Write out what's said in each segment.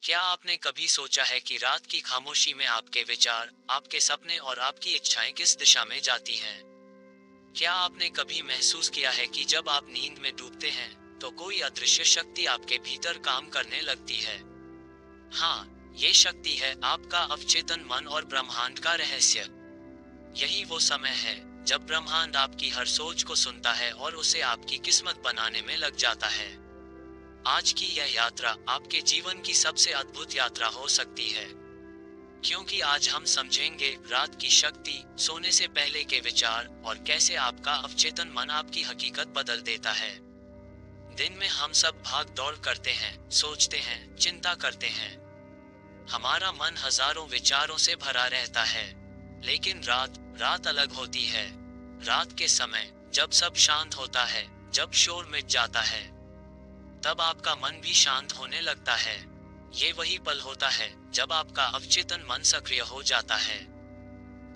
क्या आपने कभी सोचा है कि रात की खामोशी में आपके विचार, आपके सपने और आपकी इच्छाएं किस दिशा में जाती हैं? क्या आपने कभी महसूस किया है कि जब आप नींद में डूबते हैं, तो कोई अदृश्य शक्ति आपके भीतर काम करने लगती है? हाँ, ये शक्ति है आपका अवचेतन मन और ब्रह्मांड का रहस्य। यही वो समय है जब ब्रह्मांड आपकी हर सोच को सुनता है और उसे आपकी किस्मत बनाने में लग जाता है। आज की यह यात्रा आपके जीवन की सबसे अद्भुत यात्रा हो सकती है, क्योंकि आज हम समझेंगे रात की शक्ति, सोने से पहले के विचार और कैसे आपका अवचेतन मन आपकी हकीकत बदल देता है। दिन में हम सब भाग दौड़ करते हैं, सोचते हैं, चिंता करते हैं। हमारा मन हजारों विचारों से भरा रहता है। लेकिन रात रात अलग होती है। रात के समय जब सब शांत होता है, जब शोर मिट जाता है, तब आपका मन भी शांत होने लगता है। ये वही पल होता है जब आपका अवचेतन मन सक्रिय हो जाता है।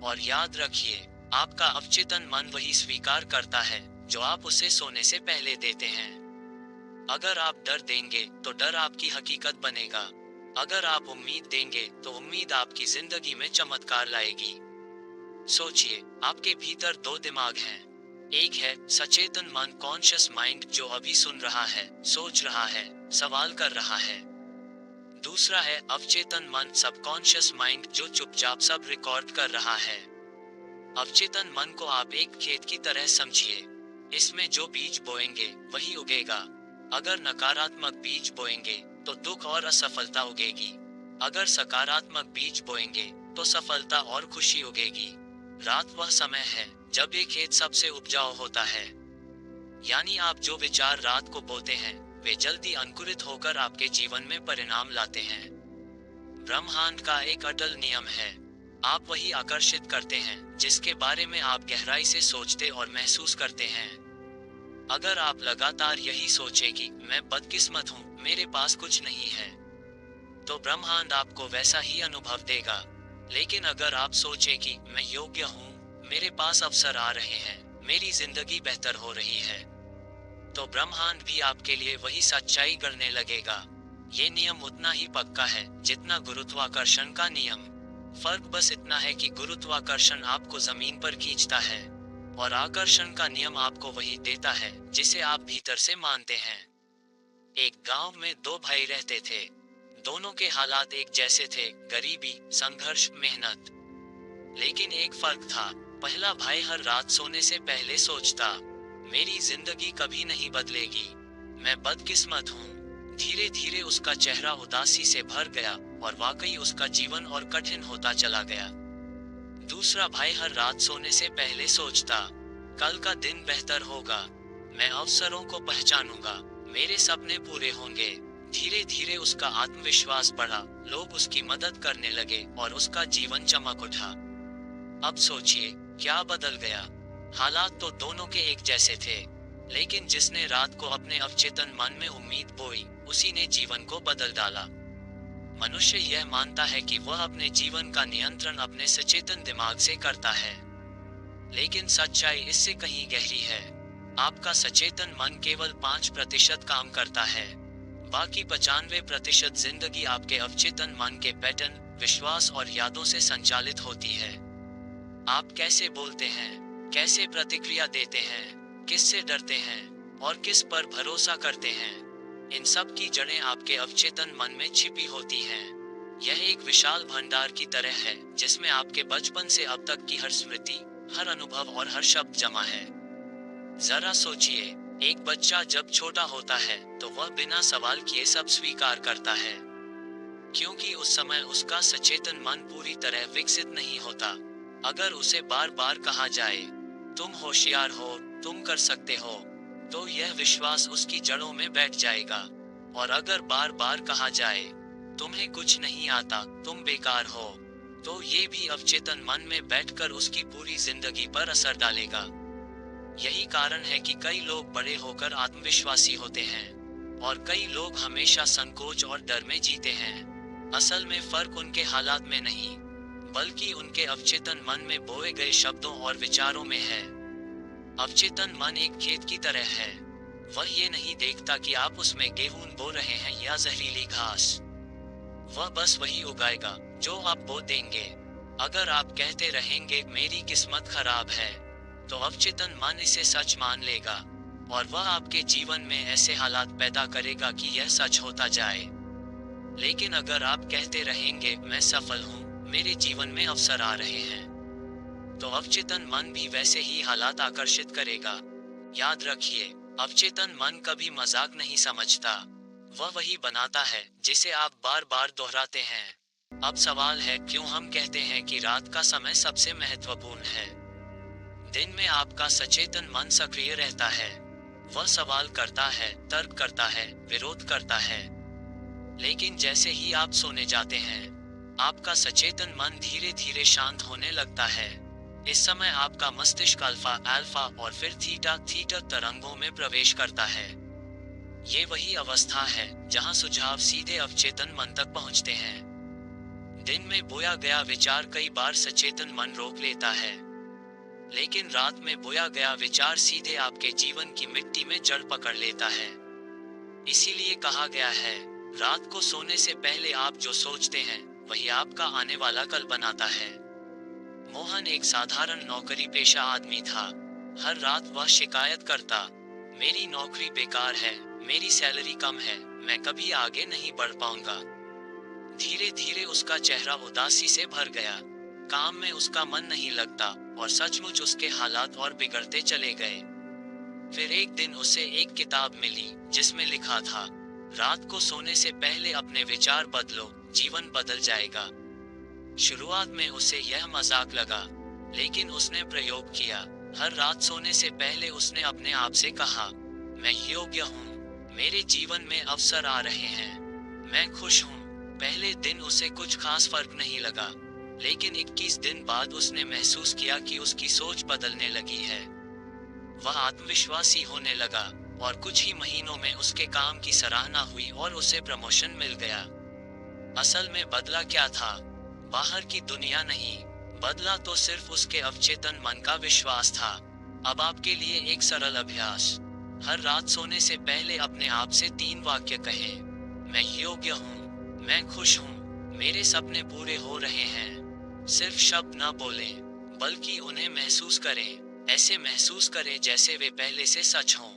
और याद रखिए, आपका अवचेतन मन वही स्वीकार करता है जो आप उसे सोने से पहले देते हैं। अगर आप डर देंगे तो डर आपकी हकीकत बनेगा। अगर आप उम्मीद देंगे तो उम्मीद आपकी जिंदगी में चमत्कार लाएगी। सोचिए, आपके भीतर दो दिमाग हैं। एक है सचेतन मन, कॉन्शियस माइंड, जो अभी सुन रहा है, सोच रहा है, सवाल कर रहा है। दूसरा है अवचेतन मन, सबकॉन्शियस माइंड, जो चुपचाप सब रिकॉर्ड कर रहा है। अवचेतन मन को आप एक खेत की तरह समझिए। इसमें जो बीज बोएंगे वही उगेगा। अगर नकारात्मक बीज बोएंगे तो दुख और असफलता उगेगी। अगर सकारात्मक बीज बोएंगे तो सफलता और खुशी उगेगी। रात वह समय है जब ये खेत सबसे उपजाऊ होता है। यानी आप जो विचार रात को बोते हैं, वे जल्दी अंकुरित होकर आपके जीवन में परिणाम लाते हैं। ब्रह्मांड का एक अटल नियम है, आप वही आकर्षित करते हैं जिसके बारे में आप गहराई से सोचते और महसूस करते हैं। अगर आप लगातार यही सोचें कि मैं बदकिस्मत हूँ, मेरे पास कुछ नहीं है, तो ब्रह्मांड आपको वैसा ही अनुभव देगा। लेकिन अगर आप सोचें कि मैं योग्य हूँ, मेरे पास अवसर आ रहे हैं, मेरी जिंदगी बेहतर हो रही है, तो ब्रह्मांड भी आपके लिए वही सच्चाई गढ़ने लगेगा। ये नियम उतना ही पक्का है जितना गुरुत्वाकर्षण का नियम। फर्क बस इतना है कि गुरुत्वाकर्षण आपको जमीन पर खींचता है और आकर्षण का नियम आपको वही देता है जिसे आप भीतर से मानते हैं। एक गांव में दो भाई रहते थे। दोनों के हालात एक जैसे थे, गरीबी, संघर्ष, मेहनत। लेकिन एक फर्क था। पहला भाई हर रात सोने से पहले सोचता, मेरी जिंदगी कभी नहीं बदलेगी, मैं बदकिस्मत हूँ। धीरे धीरे उसका चेहरा उदासी से भर गया और वाकई उसका जीवन और कठिन होता चला गया। दूसरा भाई हर रात सोने से पहले सोचता, कल का दिन बेहतर होगा, मैं अवसरों को पहचानूंगा, मेरे सपने पूरे होंगे। धीरे धीरे उसका आत्मविश्वास बढ़ा, लोग उसकी मदद करने लगे और उसका जीवन चमक उठा। अब सोचिए, क्या बदल गया? हालात तो दोनों के एक जैसे थे, लेकिन जिसने रात को अपने अवचेतन मन में उम्मीद बोई, उसी ने जीवन को बदल डाला। मनुष्य यह मानता है कि वह अपने जीवन का नियंत्रण अपने सचेतन दिमाग से करता है, लेकिन सच्चाई इससे कहीं गहरी है। आपका सचेतन मन केवल 5% काम करता है। बाकी 95% जिंदगी आपके अवचेतन मन के पैटर्न, विश्वास और यादों से संचालित होती है। आप कैसे बोलते हैं, कैसे प्रतिक्रिया देते हैं, किससे डरते हैं और किस पर भरोसा करते हैं, इन सब की जड़ें आपके अवचेतन मन में छिपी होती हैं। यह एक विशाल भंडार की तरह है जिसमें आपके बचपन से अब तक की हर स्मृति, हर अनुभव और हर शब्द जमा है। जरा सोचिए, एक बच्चा जब छोटा होता है तो वह बिना सवाल किए सब स्वीकार करता है, क्योंकि उस समय उसका सचेतन मन पूरी तरह विकसित नहीं होता। अगर उसे बार बार कहा जाए, तुम होशियार हो, तुम कर सकते हो, तो यह विश्वास उसकी जड़ों में बैठ जाएगा। और अगर बार बार कहा जाए, तुम्हें कुछ नहीं आता, तुम बेकार हो, तो ये भी अवचेतन मन में बैठकर उसकी पूरी जिंदगी पर असर डालेगा। यही कारण है कि कई लोग बड़े होकर आत्मविश्वासी होते हैं और कई लोग हमेशा संकोच और डर में जीते हैं। असल में फर्क उनके हालात में नहीं, बल्कि उनके अवचेतन मन में बोए गए शब्दों और विचारों में है। अवचेतन मन एक खेत की तरह है। वह ये नहीं देखता कि आप उसमें गेहूं बो रहे हैं या जहरीली घास। वह बस वही उगाएगा जो आप बो देंगे। अगर आप कहते रहेंगे मेरी किस्मत खराब है, तो अवचेतन मन इसे सच मान लेगा और वह आपके जीवन में ऐसे हालात पैदा करेगा कि यह सच होता जाए। लेकिन अगर आप कहते रहेंगे मैं सफल हूँ, मेरे जीवन में अवसर आ रहे हैं, तो अवचेतन मन भी वैसे ही हालात आकर्षित करेगा। याद रखिए, अवचेतन मन कभी मजाक नहीं समझता, वह वही बनाता है जिसे आप बार बार दोहराते हैं। अब सवाल है, क्यों हम कहते हैं कि रात का समय सबसे महत्वपूर्ण है? दिन में आपका सचेतन मन सक्रिय रहता है, वह सवाल करता है, तर्क करता है, विरोध करता है। लेकिन जैसे ही आप सोने जाते हैं, आपका सचेतन मन धीरे धीरे शांत होने लगता है। इस समय आपका मस्तिष्क अल्फा और फिर थीटा तरंगों में प्रवेश करता है। ये वही अवस्था है जहां सुझाव सीधे अवचेतन मन तक पहुंचते हैं। दिन में बोया गया विचार कई बार सचेतन मन रोक लेता है, लेकिन रात में बोया गया विचार सीधे आपके जीवन की मिट्टी में जड़ पकड़ लेता है। इसीलिए कहा गया है, रात को सोने से पहले आप जो सोचते हैं वही आपका आने वाला कल बनाता है। मोहन एक साधारण नौकरी पेशा आदमी था। हर रात वह शिकायत करता, मेरी नौकरी बेकार है, मेरी सैलरी कम है, मैं कभी आगे नहीं बढ़ पाऊंगा। धीरे धीरे उसका चेहरा उदासी से भर गया, काम में उसका मन नहीं लगता और सचमुच उसके हालात और बिगड़ते चले गए। फिर एक दिन उसे एक किताब मिली जिसमें लिखा था, रात को सोने से पहले अपने विचार बदलो, जीवन बदल जाएगा। शुरुआत में उसे यह मजाक लगा, लेकिन उसने प्रयोग किया। हर रात सोने से पहले उसने अपने आप से कहा, मैं योग्य हूँ, मेरे जीवन में अवसर आ रहे हैं, मैं खुश हूँ। पहले दिन उसे कुछ खास फर्क नहीं लगा, लेकिन 21 दिन बाद उसने महसूस किया कि उसकी सोच बदलने लगी है। वह आत्मविश्वासी होने लगा और कुछ ही महीनों में उसके काम की सराहना हुई और उसे प्रमोशन मिल गया। असल में बदला क्या था? बाहर की दुनिया नहीं, बदला तो सिर्फ उसके अवचेतन मन का विश्वास था। अब आपके लिए एक सरल अभ्यास, हर रात सोने से पहले अपने आप से 3 वाक्य कहें, मैं योग्य हूँ, मैं खुश हूँ, मेरे सपने पूरे हो रहे हैं। सिर्फ शब्द न बोलें, बल्कि उन्हें महसूस करें, ऐसे महसूस करें जैसे वे पहले से सच हों।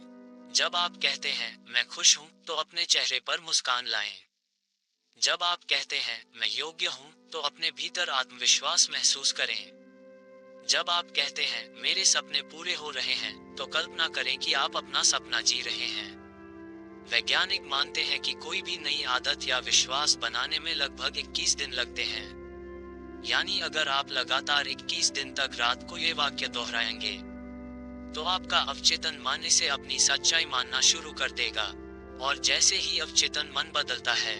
जब आप कहते हैं मैं खुश हूँ, तो अपने चेहरे पर मुस्कान लाएं। जब आप कहते हैं मैं योग्य हूँ, तो अपने भीतर आत्मविश्वास महसूस करें। जब आप कहते हैं मेरे सपने पूरे हो रहे हैं, तो कल्पना करें कि आप अपना सपना जी रहे हैं। वैज्ञानिक मानते हैं कि कोई भी नई आदत या विश्वास बनाने में लगभग 21 दिन लगते हैं। यानी अगर आप लगातार 21 दिन तक रात को ये वाक्य दोहराएंगे, तो आपका अवचेतन मन इसे अपनी सच्चाई मानना शुरू कर देगा। और जैसे ही अवचेतन मन बदलता है,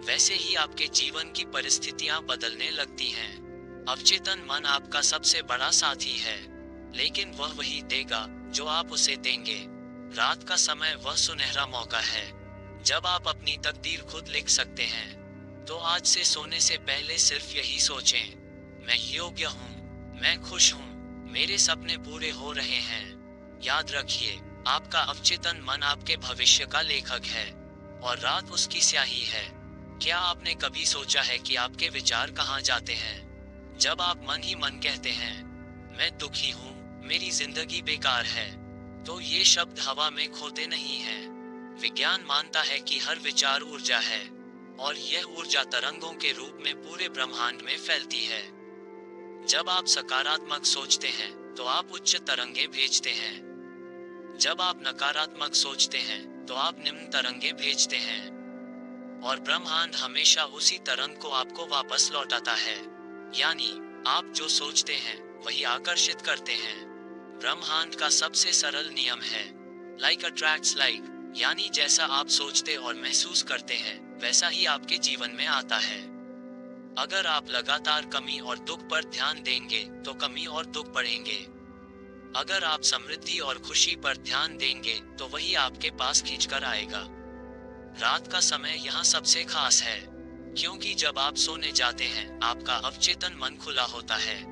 वैसे ही आपके जीवन की परिस्थितियां बदलने लगती हैं। अवचेतन मन आपका सबसे बड़ा साथी है, लेकिन वह वही देगा जो आप उसे देंगे। रात का समय वह सुनहरा मौका है जब आप अपनी तकदीर खुद लिख सकते हैं। तो आज से सोने से पहले सिर्फ यही सोचें, मैं योग्य हूँ, मैं खुश हूँ, मेरे सपने पूरे हो रहे हैं। याद रखिए, आपका अवचेतन मन आपके भविष्य का लेखक है और रात उसकी स्याही है। क्या आपने कभी सोचा है कि आपके विचार कहाँ जाते हैं जब आप मन ही मन कहते हैं, मैं दुखी हूँ, मेरी जिंदगी बेकार है? तो ये शब्द हवा में खोते नहीं हैं। विज्ञान मानता है कि हर विचार ऊर्जा है और यह ऊर्जा तरंगों के रूप में पूरे ब्रह्मांड में फैलती है। जब आप सकारात्मक सोचते हैं, तो आप उच्च तरंगे भेजते हैं। जब आप नकारात्मक सोचते हैं, तो आप निम्न तरंगे भेजते हैं। और ब्रह्मांड हमेशा उसी तरंग को आपको वापस लौटाता है। यानी आप जो सोचते हैं वही आकर्षित करते हैं। ब्रह्मांड का सबसे सरल नियम है, लाइक अट्रैक्ट्स लाइक, यानी जैसा आप सोचते और महसूस करते हैं, वैसा ही आपके जीवन में आता है। अगर आप लगातार कमी और दुख पर ध्यान देंगे, तो कमी और दुख बढ़ेंगे। अगर आप समृद्धि और खुशी पर ध्यान देंगे, तो वही आपके पास खींचकर आएगा। रात का समय यहाँ सबसे खास है, क्योंकि जब आप सोने जाते हैं, आपका अवचेतन मन खुला होता है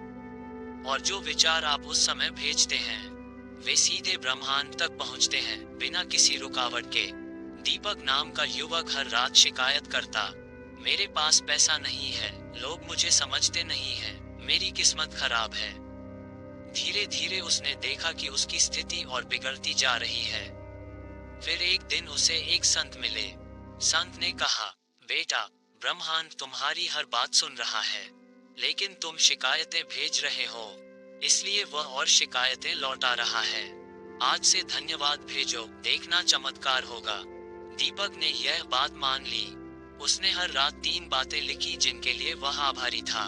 और जो विचार आप उस समय भेजते हैं, वे सीधे ब्रह्मांड तक पहुँचते हैं बिना किसी रुकावट के। दीपक नाम का युवक हर रात शिकायत करता, मेरे पास पैसा नहीं है, लोग मुझे समझते नहीं हैं, मेरी किस्मत खराब है। धीरे धीरे उसने देखा कि उसकी स्थिति और बिगड़ती जा रही है। फिर एक दिन उसे एक संत मिले। संत ने कहा, बेटा, ब्रह्मांड तुम्हारी हर बात सुन रहा है, लेकिन तुम शिकायतें भेज रहे हो, इसलिए वह और शिकायतें लौटा रहा है। आज से धन्यवाद भेजो, देखना चमत्कार होगा। दीपक ने यह बात मान ली। उसने हर रात 3 बातें लिखी जिनके लिए वह आभारी था।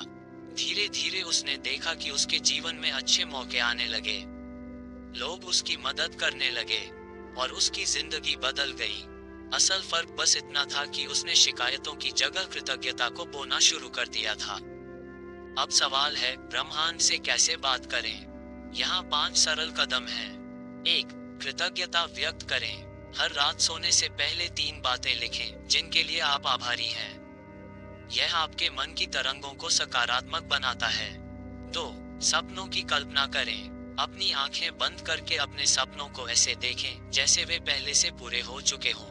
धीरे धीरे उसने देखा कि उसके जीवन में अच्छे मौके आने लगे। लोग उसकी मदद करने लगे और उसकी जिंदगी बदल गई। असल फर्क बस इतना था कि उसने शिकायतों की जगह कृतज्ञता को बोना शुरू कर दिया था। अब सवाल है, ब्रह्मांड से कैसे बात करें? यहाँ 5 सरल कदम हैं। 1. कृतज्ञता व्यक्त करें। हर रात सोने से पहले 3 बातें लिखें जिनके लिए आप आभारी हैं। यह आपके मन की तरंगों को सकारात्मक बनाता है। 2. सपनों की कल्पना करें। अपनी आंखें बंद करके अपने सपनों को ऐसे देखें जैसे वे पहले से पूरे हो चुके हों।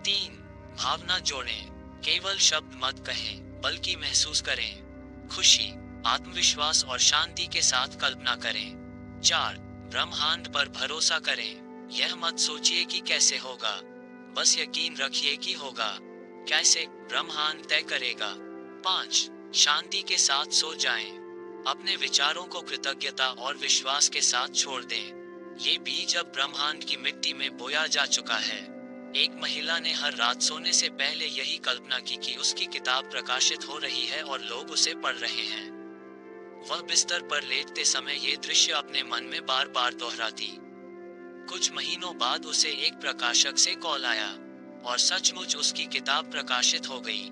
3. भावना जोड़ें। केवल शब्द मत कहें, बल्कि महसूस करें। खुशी, आत्मविश्वास और शांति के साथ कल्पना करें। 4. ब्रह्मांड पर भरोसा करें। यह मत सोचिए कि कैसे होगा, बस यकीन रखिए कि होगा। कैसे, ब्रह्मांड तय करेगा। 5. शांति के साथ सो जाएं। अपने विचारों को कृतज्ञता और विश्वास के साथ छोड़ दें। ये बीज अब ब्रह्मांड की मिट्टी में बोया जा चुका है। एक महिला ने हर रात सोने से पहले यही कल्पना की कि उसकी किताब प्रकाशित हो रही है और लोग उसे पढ़ रहे हैं। वह बिस्तर पर लेटते समय ये दृश्य अपने मन में बार बार दोहराती। कुछ महीनों बाद उसे एक प्रकाशक से कॉल आया और सचमुच उसकी किताब प्रकाशित हो गई।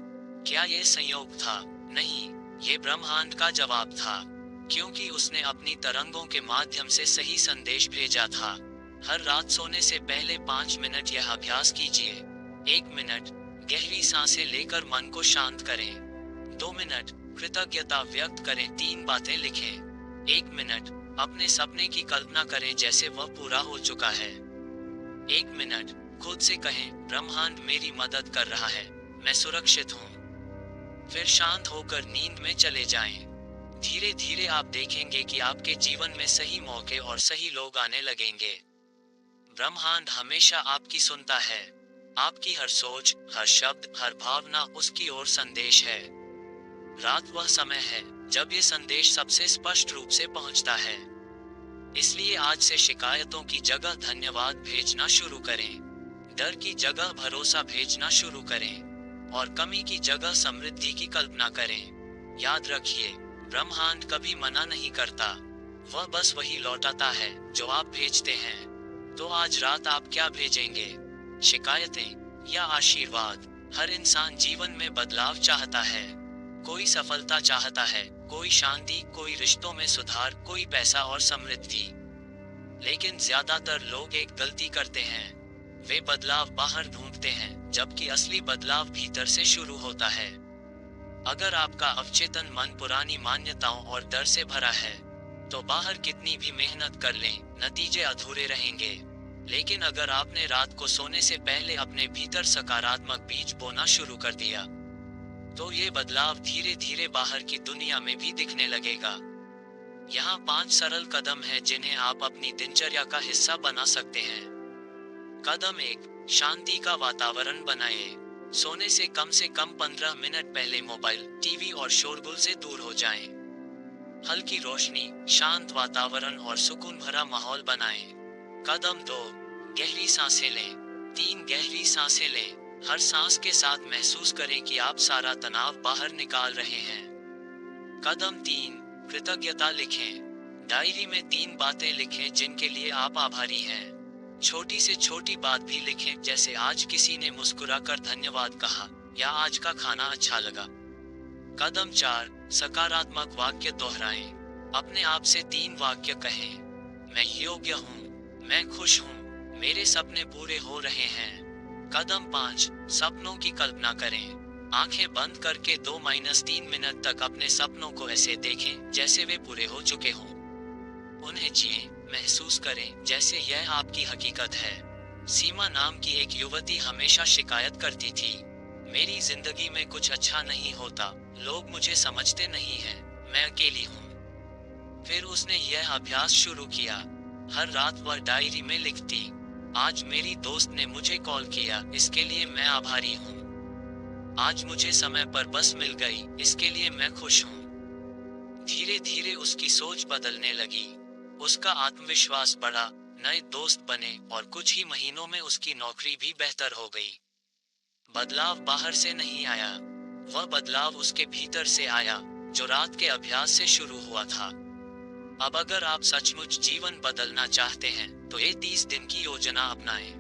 क्या ये संयोग था? नहीं, ये ब्रह्मांड का जवाब था, क्योंकि उसने अपनी तरंगों के माध्यम से सही संदेश भेजा था। हर रात सोने से पहले 5 मिनट यह अभ्यास कीजिए। 1 मिनट गहरी सांसें लेकर मन को शांत करें। 2 मिनट कृतज्ञता व्यक्त करें, 3 बातें लिखें। 1 मिनट अपने सपने की कल्पना करें जैसे वह पूरा हो चुका है। 1 मिनट खुद से कहें, ब्रह्मांड मेरी मदद कर रहा है, मैं सुरक्षित हूँ। फिर शांत होकर नींद में चले जाएं। धीरे धीरे आप देखेंगे कि आपके जीवन में सही मौके और सही लोग आने लगेंगे। ब्रह्मांड हमेशा आपकी सुनता है। आपकी हर सोच, हर शब्द, हर भावना उसकी ओर संदेश है। रात वह समय है जब ये संदेश सबसे स्पष्ट रूप से पहुंचता है। इसलिए आज से शिकायतों की जगह धन्यवाद भेजना शुरू करें। डर की जगह भरोसा भेजना शुरू करें और कमी की जगह समृद्धि की कल्पना करें। याद रखिए, ब्रह्मांड कभी मना नहीं करता, वह बस वही लौटाता है जो आप भेजते हैं। तो आज रात आप क्या भेजेंगे? शिकायतें या आशीर्वाद? हर इंसान जीवन में बदलाव चाहता है। कोई सफलता चाहता है, कोई शांति, कोई रिश्तों में सुधार, कोई पैसा और समृद्धि। लेकिन ज्यादातर लोग एक गलती करते हैं, वे बदलाव बाहर ढूंढते हैं, जबकि असली बदलाव भीतर से शुरू होता है। अगर आपका अवचेतन मन पुरानी मान्यताओं और डर से भरा है, तो बाहर कितनी भी मेहनत कर लें, नतीजे अधूरे रहेंगे। लेकिन अगर आपने रात को सोने से पहले अपने भीतर सकारात्मक बीज बोना शुरू कर दिया, तो ये बदलाव धीरे धीरे बाहर की दुनिया में भी दिखने लगेगा। यहाँ 5 सरल कदम हैं जिन्हें आप अपनी दिनचर्या का हिस्सा बना सकते हैं। कदम 1, शांति का वातावरण बनाएं। सोने से कम 15 मिनट पहले मोबाइल, टीवी और शोरगुल से दूर हो जाएं। हल्की रोशनी, शांत वातावरण और सुकून भरा माहौल बनाएं। कदम 2, गहरी सांसें लें। 3 गहरी सांसें लें। हर सांस के साथ महसूस करें कि आप सारा तनाव बाहर निकाल रहे हैं। कदम 3, कृतज्ञता लिखें। डायरी में 3 बातें लिखें जिनके लिए आप आभारी हैं। छोटी से छोटी बात भी लिखें, जैसे आज किसी ने मुस्कुराकर धन्यवाद कहा या आज का खाना अच्छा लगा। कदम 4, सकारात्मक वाक्य दोहराएं। अपने आप से 3 वाक्य कहें। मैं योग्य हूँ, मैं खुश हूँ, मेरे सपने पूरे हो रहे हैं। कदम 5, सपनों की कल्पना करें। आंखें बंद करके 2-3 मिनट तक अपने सपनों को ऐसे देखें जैसे वे पूरे हो चुके हों। उन्हें जिएं, महसूस करें जैसे यह आपकी हकीकत है। सीमा नाम की एक युवती हमेशा शिकायत करती थी, मेरी जिंदगी में कुछ अच्छा नहीं होता, लोग मुझे समझते नहीं हैं, मैं अकेली हूँ। फिर उसने यह अभ्यास शुरू किया। हर रात वह डायरी में लिखती, आज मेरी दोस्त ने मुझे कॉल किया, इसके लिए मैं आभारी हूँ। आज मुझे समय पर बस मिल गई, इसके लिए मैं खुश हूँ। धीरे धीरे उसकी सोच बदलने लगी। उसका आत्मविश्वास बढ़ा, नए दोस्त बने और कुछ ही महीनों में उसकी नौकरी भी बेहतर हो गई। बदलाव बाहर से नहीं आया, वह बदलाव उसके भीतर से आया, जो रात के अभ्यास से शुरू हुआ था। अब अगर आप सचमुच जीवन बदलना चाहते हैं तो ये 30 दिन की योजना अपनाएं।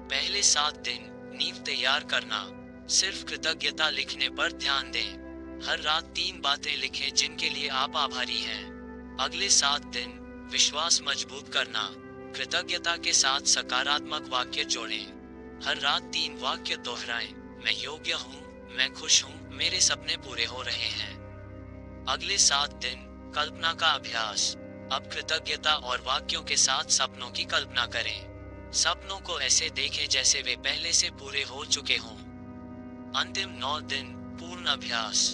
पहले 7 दिन नींव तैयार करना, सिर्फ कृतज्ञता लिखने पर ध्यान दें। हर रात 3 बातें लिखें जिनके लिए आप आभारी हैं। अगले 7 दिन विश्वास मजबूत करना, कृतज्ञता के साथ सकारात्मक वाक्य जोड़ें। हर रात 3 वाक्य दोहराएं, मैं योग्य हूँ, मैं खुश हूँ, मेरे सपने पूरे हो रहे हैं। अगले 7 दिन कल्पना का अभ्यास, अब कृतज्ञता और वाक्यों के साथ सपनों की कल्पना करें। सपनों को ऐसे देखें जैसे वे पहले से पूरे हो चुके हों। अंतिम 9 दिन पूर्ण अभ्यास,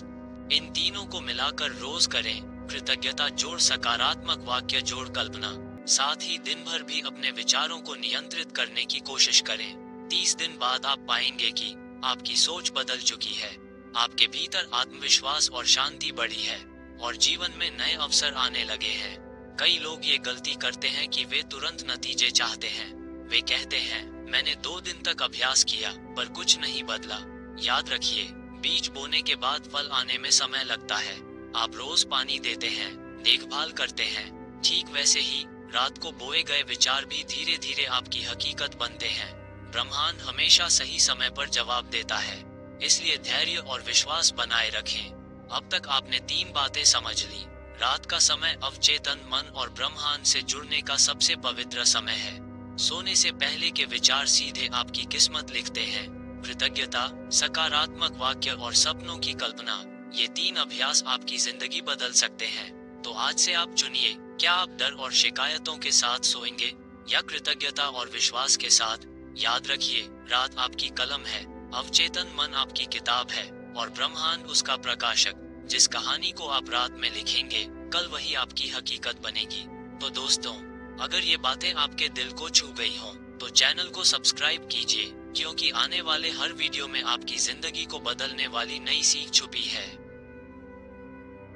इन तीनों को मिलाकर रोज करें, कृतज्ञता जोड़ सकारात्मक वाक्य जोड़ कल्पना। साथ ही दिन भर भी अपने विचारों को नियंत्रित करने की कोशिश करें। 30 दिन बाद आप पाएंगे कि आपकी सोच बदल चुकी है, आपके भीतर आत्मविश्वास और शांति बढ़ी है और जीवन में नए अवसर आने लगे हैं। कई लोग ये गलती करते हैं कि वे तुरंत नतीजे चाहते हैं। वे कहते हैं, मैंने 2 दिन तक अभ्यास किया पर कुछ नहीं बदला। याद रखिए, बीज बोने के बाद फल आने में समय लगता है। आप रोज पानी देते हैं, देखभाल करते हैं, ठीक वैसे ही रात को बोए गए विचार भी धीरे धीरे आपकी हकीकत बनते हैं। ब्रह्मांड हमेशा सही समय पर जवाब देता है, इसलिए धैर्य और विश्वास बनाए रखें। अब तक आपने 3 बातें समझ ली। रात का समय अवचेतन मन और ब्रह्मांड से जुड़ने का सबसे पवित्र समय है। सोने से पहले के विचार सीधे आपकी किस्मत लिखते हैं। कृतज्ञता, सकारात्मक वाक्य और सपनों की कल्पना, ये 3 अभ्यास आपकी जिंदगी बदल सकते हैं। तो आज से आप चुनिए, क्या आप डर और शिकायतों के साथ सोएंगे या कृतज्ञता और विश्वास के साथ। याद रखिए, रात आपकी कलम है, अवचेतन मन आपकी किताब है और ब्रह्मांड उसका प्रकाशक। जिस कहानी को आप रात में लिखेंगे, कल वही आपकी हकीकत बनेगी। तो दोस्तों, अगर ये बातें आपके दिल को छू गई हों, तो चैनल को सब्सक्राइब कीजिए, क्योंकि आने वाले हर वीडियो में आपकी जिंदगी को बदलने वाली नई सीख छुपी है।